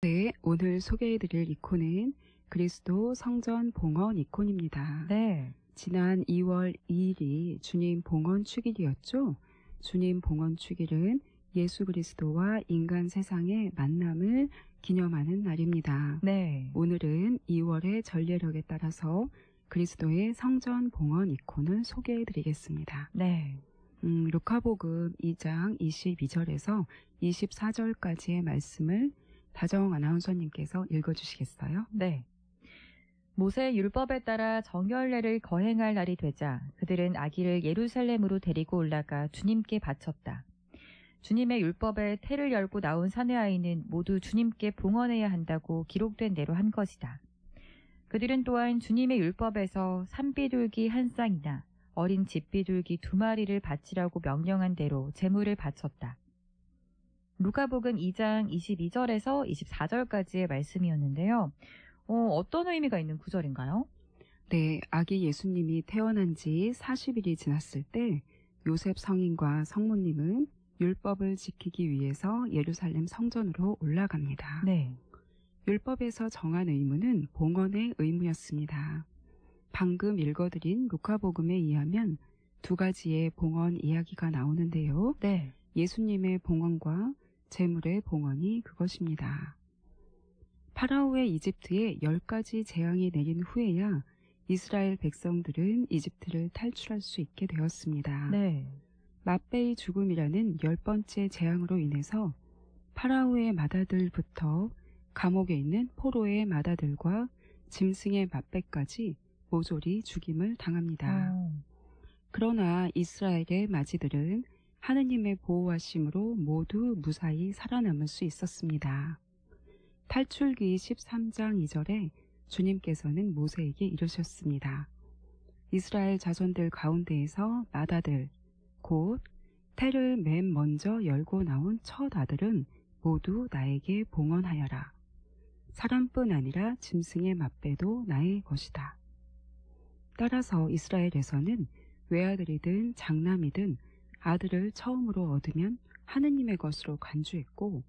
네, 오늘 소개해드릴 이콘은 그리스도 성전 봉헌 이콘입니다. 네. 지난 2월 2일이 주님 봉헌 축일이었죠. 주님 봉헌 축일은 예수 그리스도와 인간 세상의 만남을 기념하는 날입니다. 네. 오늘은 2월의 전례력에 따라서 그리스도의 성전 봉헌 이콘을 소개해드리겠습니다. 네. 루카복음 2장 22절에서 24절까지의 말씀을 다정 아나운서님께서 읽어주시겠어요? 네. 모세 율법에 따라 정결례를 거행할 날이 되자 그들은 아기를 예루살렘으로 데리고 올라가 주님께 바쳤다. 주님의 율법에 태를 열고 나온 사내 아이는 모두 주님께 봉헌해야 한다고 기록된 대로 한 것이다. 그들은 또한 주님의 율법에서 산비둘기 한 쌍이나 어린 집비둘기 2마리를 바치라고 명령한 대로 제물을 바쳤다. 루카복음 2장 22절에서 24절까지의 말씀이었는데요. 어떤 의미가 있는 구절인가요? 네, 아기 예수님이 태어난 지 40일이 지났을 때 요셉 성인과 성모님은 율법을 지키기 위해서 예루살렘 성전으로 올라갑니다. 네. 율법에서 정한 의무는 봉헌의 의무였습니다. 방금 읽어드린 루카복음에 의하면 2가지의 봉헌 이야기가 나오는데요. 네. 예수님의 봉헌과 제물의 봉헌이 그것입니다. 파라오의 이집트에 10가지 재앙이 내린 후에야 이스라엘 백성들은 이집트를 탈출할 수 있게 되었습니다. 네. 맛배의 죽음이라는 10번째 재앙으로 인해서 파라오의 맏아들부터 감옥에 있는 포로의 맏아들과 짐승의 맛배까지 모조리 죽임을 당합니다. 그러나 이스라엘의 마지들은 하느님의 보호하심으로 모두 무사히 살아남을 수 있었습니다. 탈출기 13장 2절에 주님께서는 모세에게 이르셨습니다. 이스라엘 자손들 가운데에서 맏아들, 곧 태를 맨 먼저 열고 나온 첫 아들은 모두 나에게 봉헌하여라. 사람뿐 아니라 짐승의 맛배도 나의 것이다. 따라서 이스라엘에서는 외아들이든 장남이든 아들을 처음으로 얻으면 하느님의 것으로 간주했고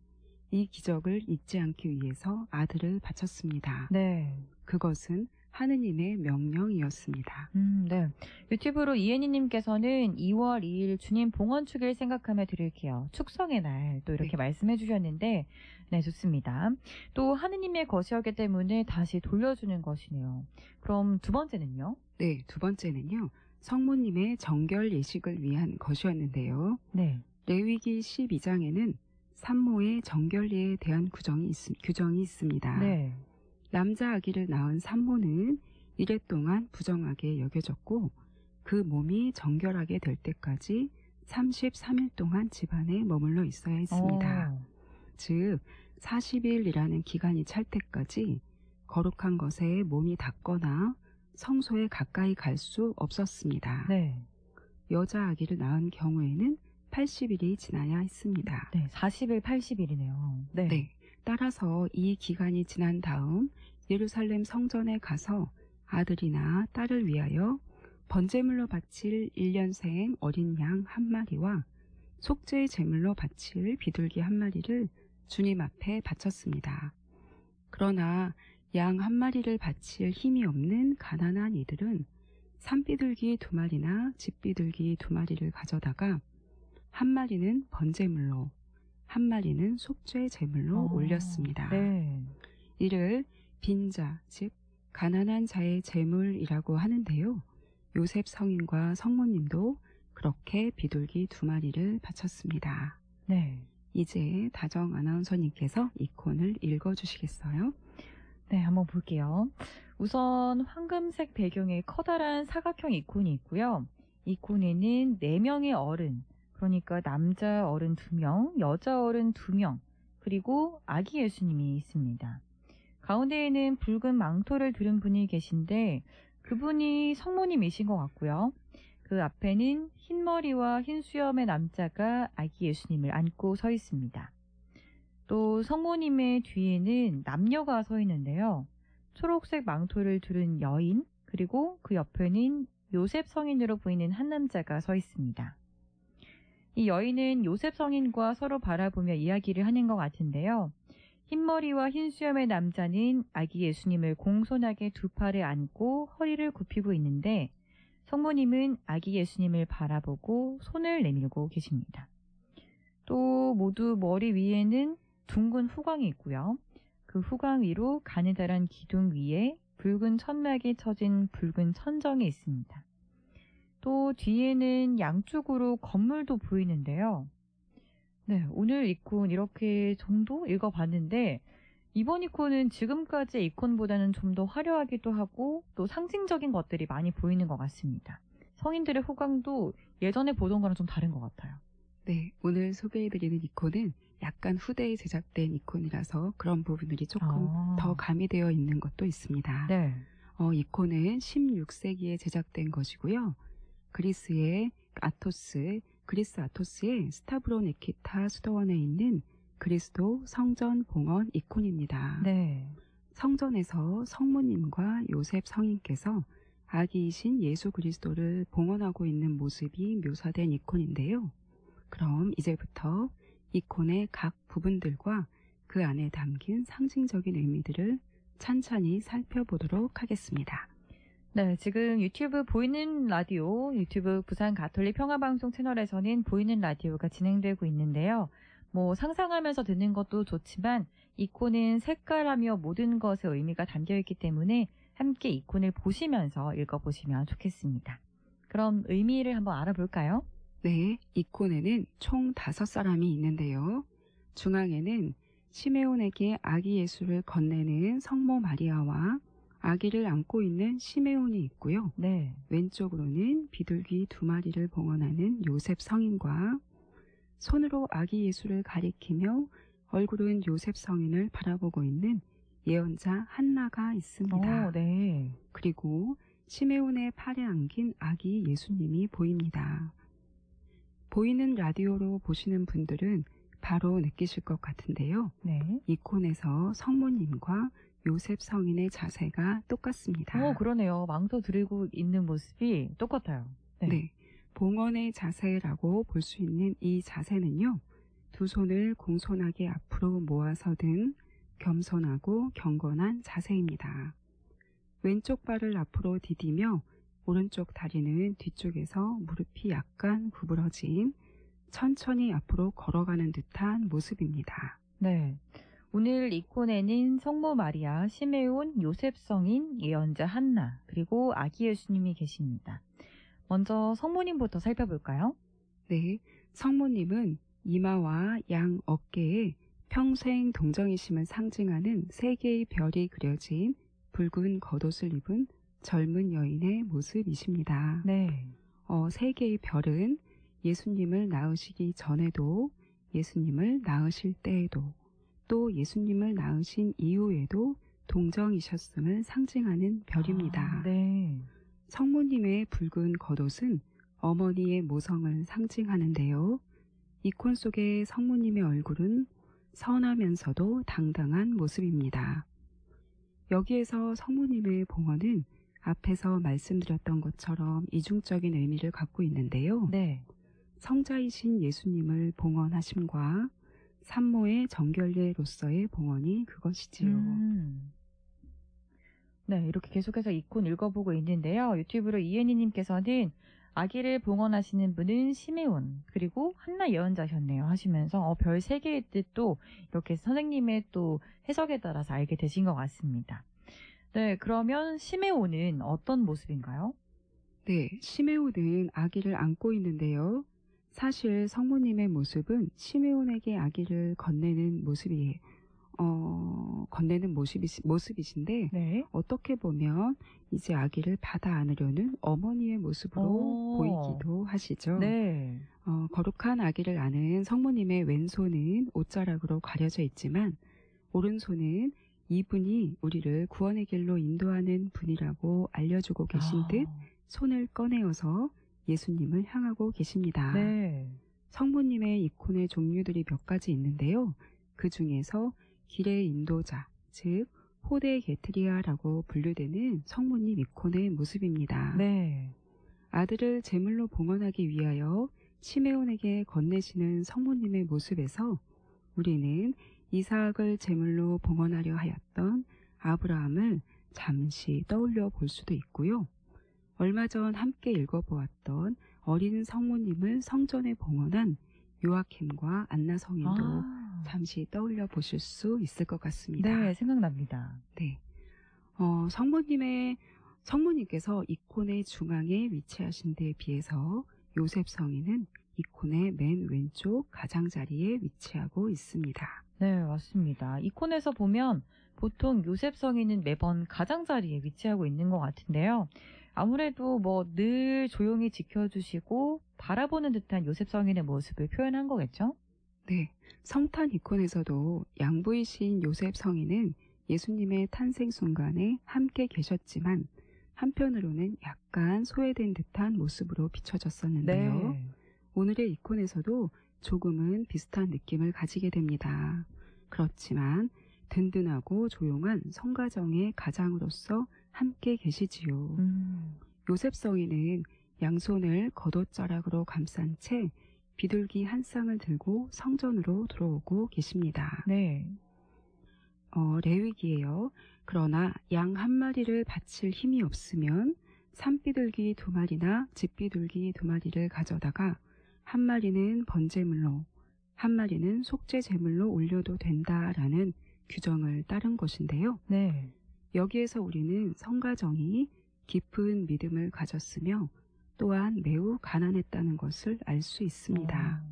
이 기적을 잊지 않기 위해서 아들을 바쳤습니다. 네. 그것은 하느님의 명령이었습니다. 네. 유튜브로 이혜니님께서는 2월 2일 주님 봉헌 축일 생각하며 드릴게요. 축성의 날 또 이렇게 말씀해 주셨는데 네, 좋습니다. 또 하느님의 것이었기 때문에 다시 돌려주는 것이네요. 그럼 두 번째는요? 네, 두 번째는요. 성모님의 정결 예식을 위한 것이었는데요. 네. 레위기 12장에는 산모의 정결례에 대한 규정이 있습니다. 네. 남자 아기를 낳은 산모는 이랫동안 부정하게 여겨졌고 그 몸이 정결하게 될 때까지 33일 동안 집안에 머물러 있어야 했습니다. 즉 40일이라는 기간이 찰 때까지 거룩한 것에 몸이 닿거나 성소에 가까이 갈 수 없었습니다. 네. 여자 아기를 낳은 경우에는 80일이 지나야 했습니다. 네, 40일, 80일이네요. 네. 네. 따라서 이 기간이 지난 다음 예루살렘 성전에 가서 아들이나 딸을 위하여 번제물로 바칠 1년생 어린 양 1마리와 속죄의 제물로 바칠 비둘기 1마리를 주님 앞에 바쳤습니다. 그러나 양 1마리를 바칠 힘이 없는 가난한 이들은 산비둘기 2마리나 집비둘기 2마리를 가져다가 1마리는 번제물로, 1마리는 속죄 제물로 올렸습니다. 네. 이를 빈자, 즉 가난한 자의 제물이라고 하는데요. 요셉 성인과 성모님도 그렇게 비둘기 2마리를 바쳤습니다. 네. 이제 다정 아나운서님께서 이콘을 읽어주시겠어요? 네, 한번 볼게요. 우선 황금색 배경에 커다란 사각형 이콘이 있고요. 이콘에는 4명의 어른, 그러니까 남자 어른 2명, 여자 어른 2명, 그리고 아기 예수님이 있습니다. 가운데에는 붉은 망토를 두른 분이 계신데 그분이 성모님이신 것 같고요. 그 앞에는 흰 머리와 흰 수염의 남자가 아기 예수님을 안고 서 있습니다. 또 성모님의 뒤에는 남녀가 서 있는데요. 초록색 망토를 두른 여인, 그리고 그 옆에는 요셉 성인으로 보이는 한 남자가 서 있습니다. 이 여인은 요셉 성인과 서로 바라보며 이야기를 하는 것 같은데요. 흰머리와 흰 수염의 남자는 아기 예수님을 공손하게 두 팔을 안고 허리를 굽히고 있는데 성모님은 아기 예수님을 바라보고 손을 내밀고 계십니다. 또 모두 머리 위에는 둥근 후광이 있고요. 그 후광 위로 가느다란 기둥 위에 붉은 천막이 쳐진 붉은 천정이 있습니다. 또 뒤에는 양쪽으로 건물도 보이는데요. 네, 오늘 이콘 이렇게 정도 읽어봤는데 이번 이콘은 지금까지의 이콘보다는 좀 더 화려하기도 하고 또 상징적인 것들이 많이 보이는 것 같습니다. 성인들의 호강도 예전에 보던 거랑 좀 다른 것 같아요. 네, 오늘 소개해드리는 이콘은 약간 후대에 제작된 이콘이라서 그런 부분들이 조금 더 가미되어 있는 것도 있습니다. 네. 이콘은 16세기에 제작된 것이고요. 그리스 아토스의 스타브론 에키타 수도원에 있는 그리스도 성전 봉헌 이콘입니다. 네. 성전에서 성모님과 요셉 성인께서 아기이신 예수 그리스도를 봉헌하고 있는 모습이 묘사된 이콘인데요. 그럼 이제부터 이콘의 각 부분들과 그 안에 담긴 상징적인 의미들을 찬찬히 살펴보도록 하겠습니다. 네, 지금 유튜브 보이는 라디오, 유튜브 부산 가톨릭 평화방송 채널에서는 보이는 라디오가 진행되고 있는데요. 상상하면서 듣는 것도 좋지만 이콘은 색깔하며 모든 것의 의미가 담겨있기 때문에 함께 이콘을 보시면서 읽어보시면 좋겠습니다. 그럼 의미를 한번 알아볼까요? 네, 이콘에는 총 5사람이 있는데요. 중앙에는 시메온에게 아기 예수를 건네는 성모 마리아와 아기를 안고 있는 시메온이 있고요. 네. 왼쪽으로는 비둘기 2마리를 봉헌하는 요셉 성인과 손으로 아기 예수를 가리키며 얼굴은 요셉 성인을 바라보고 있는 예언자 한나가 있습니다. 네. 그리고 시메온의 팔에 안긴 아기 예수님이 보입니다. 보이는 라디오로 보시는 분들은 바로 느끼실 것 같은데요. 네. 이콘에서 성모님과 요셉 성인의 자세가 똑같습니다. 그러네요. 망토 들고 있는 모습이 똑같아요. 네. 봉헌의 자세라고 볼 수 있는 이 자세는요. 두 손을 공손하게 앞으로 모아서 든 겸손하고 경건한 자세입니다. 왼쪽 발을 앞으로 디디며 오른쪽 다리는 뒤쪽에서 무릎이 약간 구부러진 천천히 앞으로 걸어가는 듯한 모습입니다. 네. 오늘 이콘에는 성모 마리아, 시메온, 요셉 성인, 예언자 한나, 그리고 아기 예수님이 계십니다. 먼저 성모님부터 살펴볼까요? 네, 성모님은 이마와 양 어깨에 평생 동정이심을 상징하는 3개의 별이 그려진 붉은 겉옷을 입은 젊은 여인의 모습이십니다. 네. 3개의 별은 예수님을 낳으시기 전에도, 예수님을 낳으실 때에도, 또 예수님을 낳으신 이후에도 동정이셨음을 상징하는 별입니다. 네. 성모님의 붉은 겉옷은 어머니의 모성을 상징하는데요. 이콘 속의 성모님의 얼굴은 선하면서도 당당한 모습입니다. 여기에서 성모님의 봉헌은 앞에서 말씀드렸던 것처럼 이중적인 의미를 갖고 있는데요. 네. 성자이신 예수님을 봉헌하심과 산모의 정결례로서의 봉헌이 그것이지요. 네, 이렇게 계속해서 이콘 읽어보고 있는데요. 유튜브로 이혜니님께서는 아기를 봉헌하시는 분은 시메온 그리고 한나 예언자셨네요 하시면서 별 3개의 뜻도 이렇게 선생님의 또 해석에 따라서 알게 되신 것 같습니다. 네, 그러면 시메온은 어떤 모습인가요? 네, 시메온은 아기를 안고 있는데요. 사실 성모님의 모습은 시메온에게 아기를 건네는 모습이신데 네. 어떻게 보면 이제 아기를 받아 안으려는 어머니의 모습으로 보이기도 하시죠. 네. 거룩한 아기를 안은 성모님의 왼손은 옷자락으로 가려져 있지만 오른손은 이분이 우리를 구원의 길로 인도하는 분이라고 알려주고 계신 듯 손을 꺼내어서 예수님을 향하고 계십니다. 네. 성모님의 이콘의 종류들이 몇 가지 있는데요. 그 중에서 길의 인도자, 즉 호데 게트리아라고 분류되는 성모님 이콘의 모습입니다. 네. 아들을 제물로 봉헌하기 위하여 시메온에게 건네시는 성모님의 모습에서 우리는 이삭을 제물로 봉헌하려 하였던 아브라함을 잠시 떠올려 볼 수도 있고요. 얼마 전 함께 읽어보았던 어린 성모님을 성전에 봉헌한 요아킴과 안나 성인도 잠시 떠올려 보실 수 있을 것 같습니다. 네, 생각납니다. 네. 성모님께서 이콘의 중앙에 위치하신 데에 비해서 요셉 성인은 이콘의 맨 왼쪽 가장자리에 위치하고 있습니다. 네, 맞습니다. 이콘에서 보면 보통 요셉 성인은 매번 가장자리에 위치하고 있는 것 같은데요. 아무래도 뭐 늘 조용히 지켜주시고 바라보는 듯한 요셉 성인의 모습을 표현한 거겠죠? 네. 성탄 이콘에서도 양부이신 요셉 성인은 예수님의 탄생 순간에 함께 계셨지만 한편으로는 약간 소외된 듯한 모습으로 비춰졌었는데요. 네. 오늘의 이콘에서도 조금은 비슷한 느낌을 가지게 됩니다. 그렇지만 든든하고 조용한 성가정의 가장으로서 함께 계시지요. 요셉 성인은 양손을 겉옷자락으로 감싼 채 비둘기 한 쌍을 들고 성전으로 들어오고 계십니다. 네. 레위기예요. 그러나 양 한 마리를 바칠 힘이 없으면 산비둘기 2마리나 집비둘기 2마리를 가져다가 한 마리는 번제물로, 한 마리는 속죄제물로 올려도 된다라는 규정을 따른 것인데요. 네. 여기에서 우리는 성가정이 깊은 믿음을 가졌으며 또한 매우 가난했다는 것을 알 수 있습니다.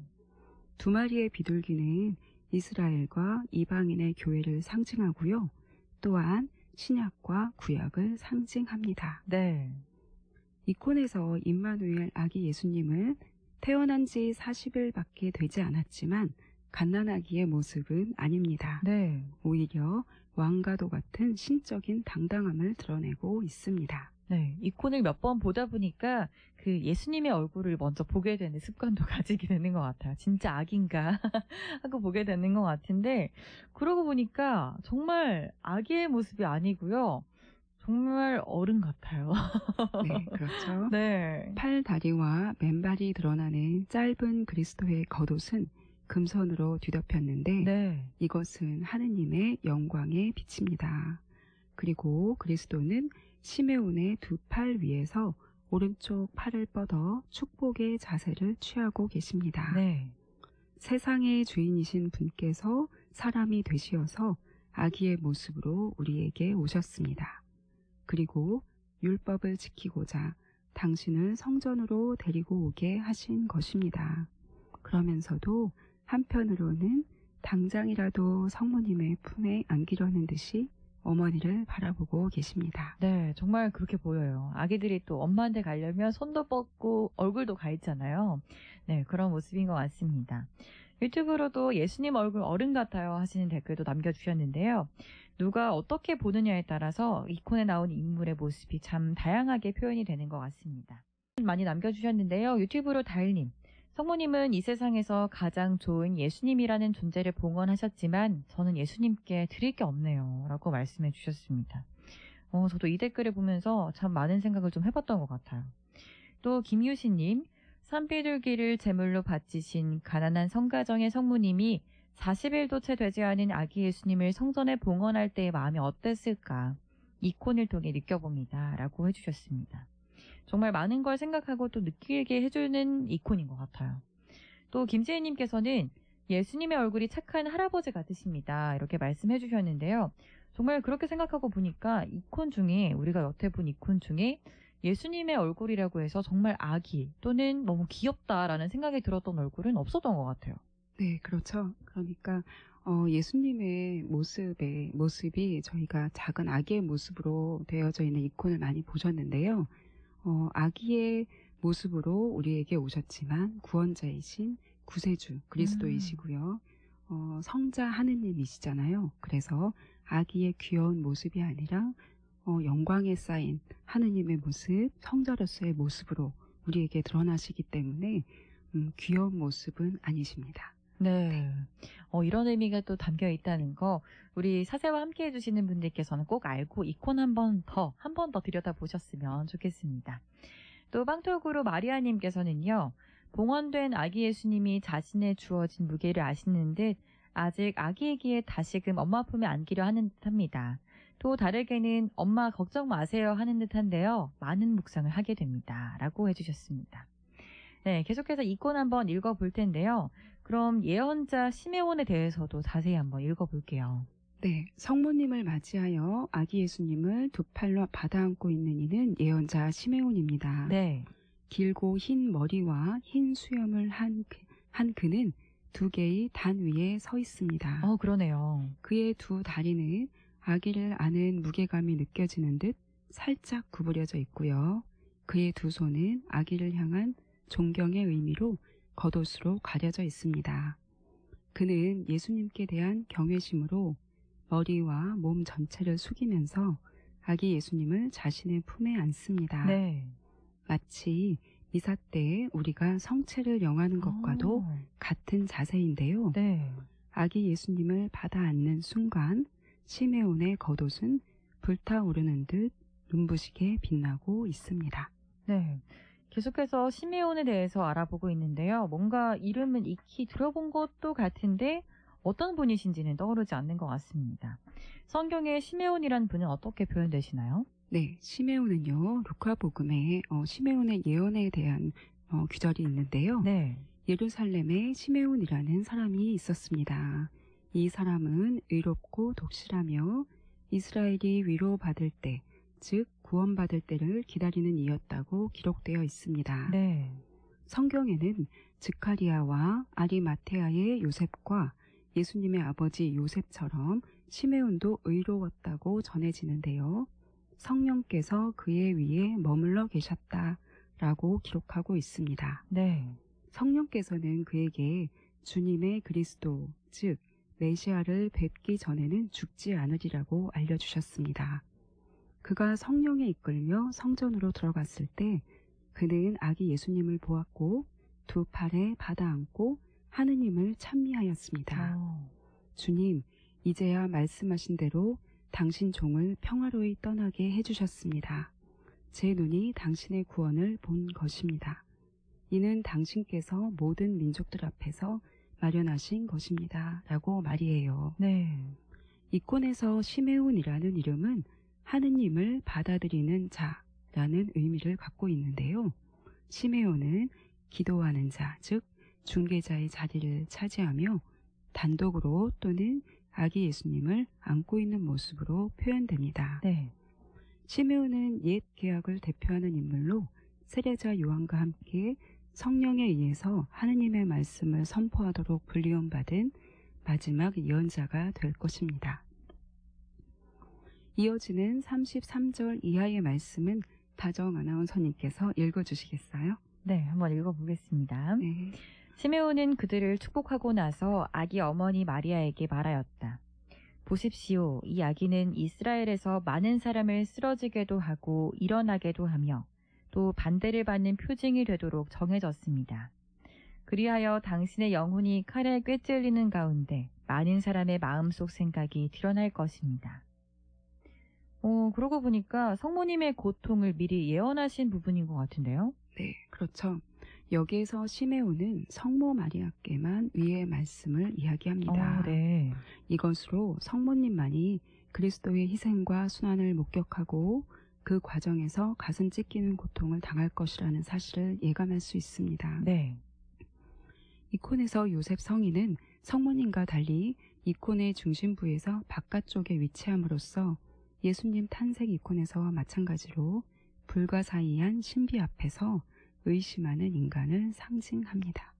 2마리의 비둘기는 이스라엘과 이방인의 교회를 상징하고요. 또한 신약과 구약을 상징합니다. 네. 이콘에서 임마누엘 아기 예수님을 태어난 지 40일밖에 되지 않았지만 갓난아기의 모습은 아닙니다. 네. 오히려 왕과도 같은 신적인 당당함을 드러내고 있습니다. 네. 이콘을 몇 번 보다 보니까 그 예수님의 얼굴을 먼저 보게 되는 습관도 가지게 되는 것 같아요. 진짜 악인가 하고 보게 되는 것 같은데, 그러고 보니까 정말 아기의 모습이 아니고요. 정말 어른 같아요. 네, 그렇죠. 네. 팔, 다리와 맨발이 드러나는 짧은 그리스도의 겉옷은 금선으로 뒤덮였는데 네. 이것은 하느님의 영광의 빛입니다. 그리고 그리스도는 시메온의 2팔 위에서 오른쪽 팔을 뻗어 축복의 자세를 취하고 계십니다. 네. 세상의 주인이신 분께서 사람이 되시어서 아기의 모습으로 우리에게 오셨습니다. 그리고 율법을 지키고자 당신을 성전으로 데리고 오게 하신 것입니다. 그러면서도 한편으로는 당장이라도 성모님의 품에 안기려는 듯이 어머니를 바라보고 계십니다. 네, 정말 그렇게 보여요. 아기들이 또 엄마한테 가려면 손도 뻗고 얼굴도 가 있잖아요. 네, 그런 모습인 것 같습니다. 유튜브로도 예수님 얼굴 어른 같아요 하시는 댓글도 남겨주셨는데요. 누가 어떻게 보느냐에 따라서 이콘에 나온 인물의 모습이 참 다양하게 표현이 되는 것 같습니다. 많이 남겨주셨는데요. 유튜브로 달님. 성모님은 이 세상에서 가장 좋은 예수님이라는 존재를 봉헌하셨지만 저는 예수님께 드릴 게 없네요. 라고 말씀해 주셨습니다. 저도 이 댓글을 보면서 참 많은 생각을 좀 해봤던 것 같아요. 또 김유신님, 산비둘기를 제물로 바치신 가난한 성가정의 성모님이 40일도 채 되지 않은 아기 예수님을 성전에 봉헌할 때의 마음이 어땠을까 이콘을 통해 느껴봅니다. 라고 해주셨습니다. 정말 많은 걸 생각하고 또 느끼게 해주는 이콘인 것 같아요. 또 김지혜님께서는 예수님의 얼굴이 착한 할아버지 같으십니다. 이렇게 말씀해 주셨는데요. 정말 그렇게 생각하고 보니까 이콘 중에 우리가 여태 본 이콘 중에 예수님의 얼굴이라고 해서 정말 아기 또는 너무 귀엽다라는 생각이 들었던 얼굴은 없었던 것 같아요. 네, 그렇죠. 그러니까 예수님의 모습이 저희가 작은 아기의 모습으로 되어져 있는 이콘을 많이 보셨는데요. 아기의 모습으로 우리에게 오셨지만 구원자이신 구세주 그리스도이시고요. 성자 하느님이시잖아요. 그래서 아기의 귀여운 모습이 아니라 영광에 쌓인 하느님의 모습, 성자로서의 모습으로 우리에게 드러나시기 때문에 귀여운 모습은 아니십니다. 네. 이런 의미가 또 담겨 있다는 거 우리 사세와 함께 해주시는 분들께서는 꼭 알고 이콘 한 번 더 들여다보셨으면 좋겠습니다. 또 빵톡으로 마리아님께서는요. 봉헌된 아기 예수님이 자신의 주어진 무게를 아시는 듯 아직 아기이기에 다시금 엄마 품에 안기려 하는 듯합니다. 또 다르게는 엄마 걱정 마세요 하는 듯한데요. 많은 묵상을 하게 됩니다. 라고 해주셨습니다. 네, 계속해서 이 권 한번 읽어볼 텐데요. 그럼 예언자 시메온에 대해서도 자세히 한번 읽어볼게요. 네, 성모님을 맞이하여 아기 예수님을 두 팔로 받아안고 있는 이는 예언자 시메온입니다. 네. 길고 흰 머리와 흰 수염을 한 그는 두 개의 단 위에 서 있습니다. 그러네요. 그의 두 다리는 아기를 안은 무게감이 느껴지는 듯 살짝 구부려져 있고요. 그의 두 손은 아기를 향한 존경의 의미로 겉옷으로 가려져 있습니다. 그는 예수님께 대한 경외심으로 머리와 몸 전체를 숙이면서 아기 예수님을 자신의 품에 안습니다. 네. 마치 미사 때에 우리가 성체를 영하는 것과도 같은 자세인데요. 네. 아기 예수님을 받아 안는 순간 시메온의 겉옷은 불타오르는 듯 눈부시게 빛나고 있습니다. 네. 계속해서 시메온에 대해서 알아보고 있는데요. 뭔가 이름은 익히 들어본 것도 같은데 어떤 분이신지는 떠오르지 않는 것 같습니다. 성경에 시메온이란 분은 어떻게 표현되시나요? 네, 시메온은요, 루카복음에 시메온의 예언에 대한 규절이 있는데요. 네. 예루살렘에 시메온이라는 사람이 있었습니다. 이 사람은 의롭고 독실하며 이스라엘이 위로받을 때, 즉 구원받을 때를 기다리는 이였다고 기록되어 있습니다. 네. 성경에는 즈카리아와 아리마테아의 요셉과 예수님의 아버지 요셉처럼 시메온도 의로웠다고 전해지는데요. 성령께서 그의 위에 머물러 계셨다라고 기록하고 있습니다. 네. 성령께서는 그에게 주님의 그리스도, 즉 메시아를 뵙기 전에는 죽지 않으리라고 알려주셨습니다. 그가 성령에 이끌며 성전으로 들어갔을 때 그는 아기 예수님을 보았고 두 팔에 받아안고 하느님을 찬미하였습니다. 주님, 이제야 말씀하신 대로 당신 종을 평화로이 떠나게 해주셨습니다. 제 눈이 당신의 구원을 본 것입니다. 이는 당신께서 모든 민족들 앞에서 마련하신 것입니다. 라고 말이에요. 네. 이권에서 시메온이라는 이름은 하느님을 받아들이는 자라는 의미를 갖고 있는데요. 시메온은 기도하는 자, 즉 중개자의 자리를 차지하며 단독으로 또는 아기 예수님을 안고 있는 모습으로 표현됩니다. 네. 시메온은 옛 계약을 대표하는 인물로 세례자 요한과 함께 성령에 의해서 하느님의 말씀을 선포하도록 불리움받은 마지막 예언자가 될 것입니다. 이어지는 33절 이하의 말씀은 다정 아나운서님께서 읽어주시겠어요? 네, 한번 읽어보겠습니다. 네. 시메온은 그들을 축복하고 나서 아기 어머니 마리아에게 말하였다. 보십시오. 이 아기는 이스라엘에서 많은 사람을 쓰러지게도 하고 일어나게도 하며 또 반대를 받는 표징이 되도록 정해졌습니다. 그리하여 당신의 영혼이 칼에 꿰찔리는 가운데 많은 사람의 마음속 생각이 드러날 것입니다. 그러고 보니까 성모님의 고통을 미리 예언하신 부분인 것 같은데요? 네, 그렇죠. 여기에서 시메온은 성모 마리아께만 위의 말씀을 이야기합니다. 네. 이것으로 성모님만이 그리스도의 희생과 순환을 목격하고 그 과정에서 가슴 찢기는 고통을 당할 것이라는 사실을 예감할 수 있습니다. 네. 이콘에서 요셉 성인은 성모님과 달리 이콘의 중심부에서 바깥쪽에 위치함으로써 예수님 탄생 이콘에서와 마찬가지로 불가사의한 신비 앞에서 의심하는 인간을 상징합니다.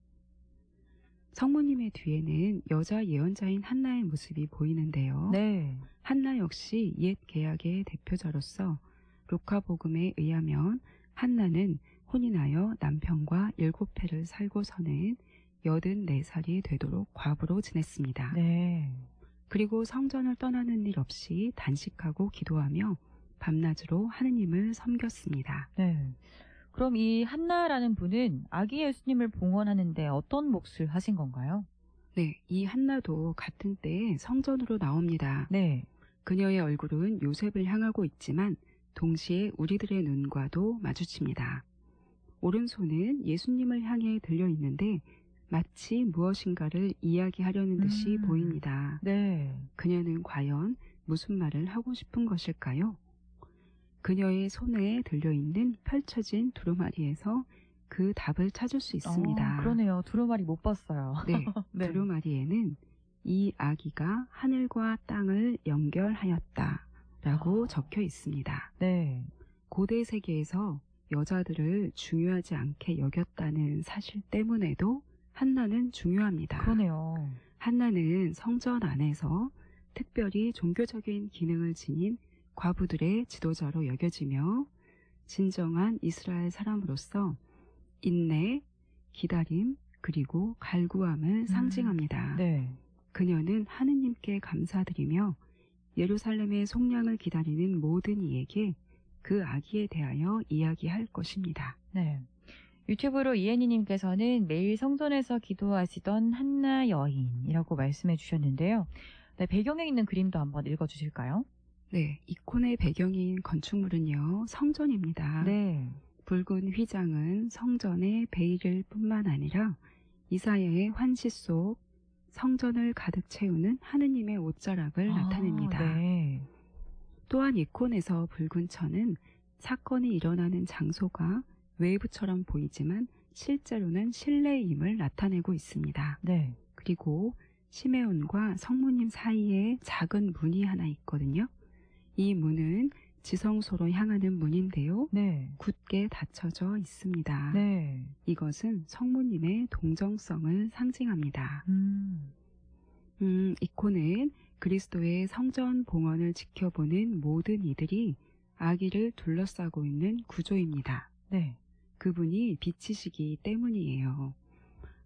성모님의 뒤에는 여자 예언자인 한나의 모습이 보이는데요. 네. 한나 역시 옛 계약의 대표자로서 루카복음에 의하면 한나는 혼인하여 남편과 7해를 살고서는 84살이 되도록 과부로 지냈습니다. 네. 그리고 성전을 떠나는 일 없이 단식하고 기도하며 밤낮으로 하느님을 섬겼습니다. 네. 그럼 이 한나라는 분은 아기 예수님을 봉헌하는데 어떤 몫을 하신 건가요? 네, 이 한나도 같은 때에 성전으로 나옵니다. 네. 그녀의 얼굴은 요셉을 향하고 있지만 동시에 우리들의 눈과도 마주칩니다. 오른손은 예수님을 향해 들려 있는데 마치 무엇인가를 이야기하려는 듯이 보입니다. 네. 그녀는 과연 무슨 말을 하고 싶은 것일까요? 그녀의 손에 들려있는 펼쳐진 두루마리에서 그 답을 찾을 수 있습니다. 그러네요. 두루마리 못 봤어요. 네, 네. 두루마리에는 이 아기가 하늘과 땅을 연결하였다라고 적혀 있습니다. 네. 고대 세계에서 여자들을 중요하지 않게 여겼다는 사실 때문에도 한나는 중요합니다. 그러네요. 한나는 성전 안에서 특별히 종교적인 기능을 지닌 과부들의 지도자로 여겨지며 진정한 이스라엘 사람으로서 인내, 기다림, 그리고 갈구함을 상징합니다. 네. 그녀는 하느님께 감사드리며 예루살렘의 속량을 기다리는 모든 이에게 그 아기에 대하여 이야기할 것입니다. 네. 유튜브로 이혜니님께서는 매일 성전에서 기도하시던 한나 여인이라고 말씀해 주셨는데요. 네, 배경에 있는 그림도 한번 읽어주실까요? 네, 이콘의 배경인 건축물은요, 성전입니다. 네. 붉은 휘장은 성전의 베일을 뿐만 아니라 이사야의 환시 속 성전을 가득 채우는 하느님의 옷자락을 나타냅니다. 네. 또한 이콘에서 붉은 천은 사건이 일어나는 장소가 외부처럼 보이지만 실제로는 실내임을 나타내고 있습니다. 네. 그리고 시메온과 성모님 사이에 작은 문이 하나 있거든요. 이 문은 지성소로 향하는 문인데요. 네. 굳게 닫혀져 있습니다. 네. 이것은 성모님의 동정성을 상징합니다. 이코는 그리스도의 성전 봉헌을 지켜보는 모든 이들이 아기를 둘러싸고 있는 구조입니다. 네. 그분이 빛이시기 때문이에요.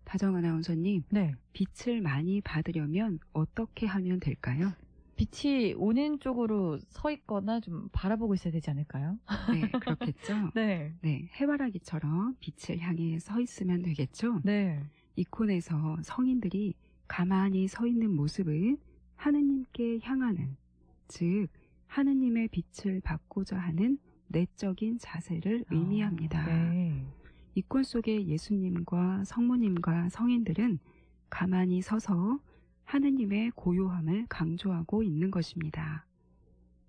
다정 아나운서님, 네. 빛을 많이 받으려면 어떻게 하면 될까요? 빛이 오는 쪽으로 서 있거나 좀 바라보고 있어야 되지 않을까요? 네, 그렇겠죠? 네. 네, 해바라기처럼 빛을 향해 서 있으면 되겠죠? 네. 이콘에서 성인들이 가만히 서 있는 모습은 하느님께 향하는, 즉 하느님의 빛을 받고자 하는 내적인 자세를 의미합니다. 네. 이콘 속의 예수님과 성모님과 성인들은 가만히 서서 하느님의 고요함을 강조하고 있는 것입니다.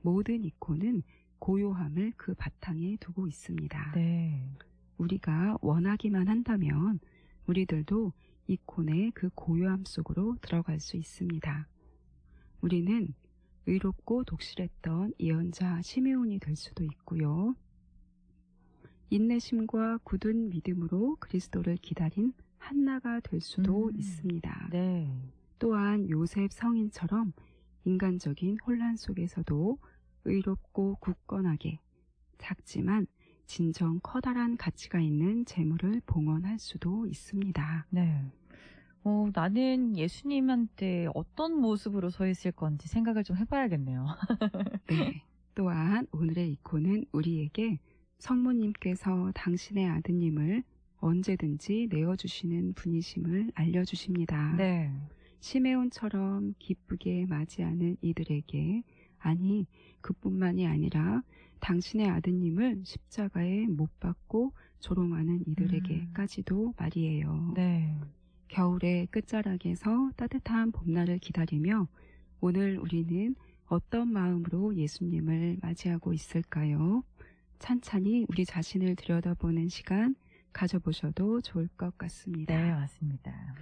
모든 이콘은 고요함을 그 바탕에 두고 있습니다. 네. 우리가 원하기만 한다면 우리들도 이콘의 그 고요함 속으로 들어갈 수 있습니다. 우리는 의롭고 독실했던 예언자 시메온이 될 수도 있고요. 인내심과 굳은 믿음으로 그리스도를 기다린 한나가 될 수도 있습니다. 네. 또한 요셉 성인처럼 인간적인 혼란 속에서도 의롭고 굳건하게 작지만 진정 커다란 가치가 있는 재물을 봉헌할 수도 있습니다. 네. 나는 예수님한테 어떤 모습으로 서 있을 건지 생각을 좀 해봐야겠네요. 네. 또한 오늘의 이콘은 우리에게 성모님께서 당신의 아드님을 언제든지 내어주시는 분이심을 알려주십니다. 네. 시메온처럼 기쁘게 맞이하는 이들에게, 아니 그뿐만이 아니라 당신의 아드님을 십자가에 못 박고 조롱하는 이들에게까지도 말이에요. 네. 겨울의 끝자락에서 따뜻한 봄날을 기다리며 오늘 우리는 어떤 마음으로 예수님을 맞이하고 있을까요? 찬찬히 우리 자신을 들여다보는 시간 가져보셔도 좋을 것 같습니다. 네, 맞습니다.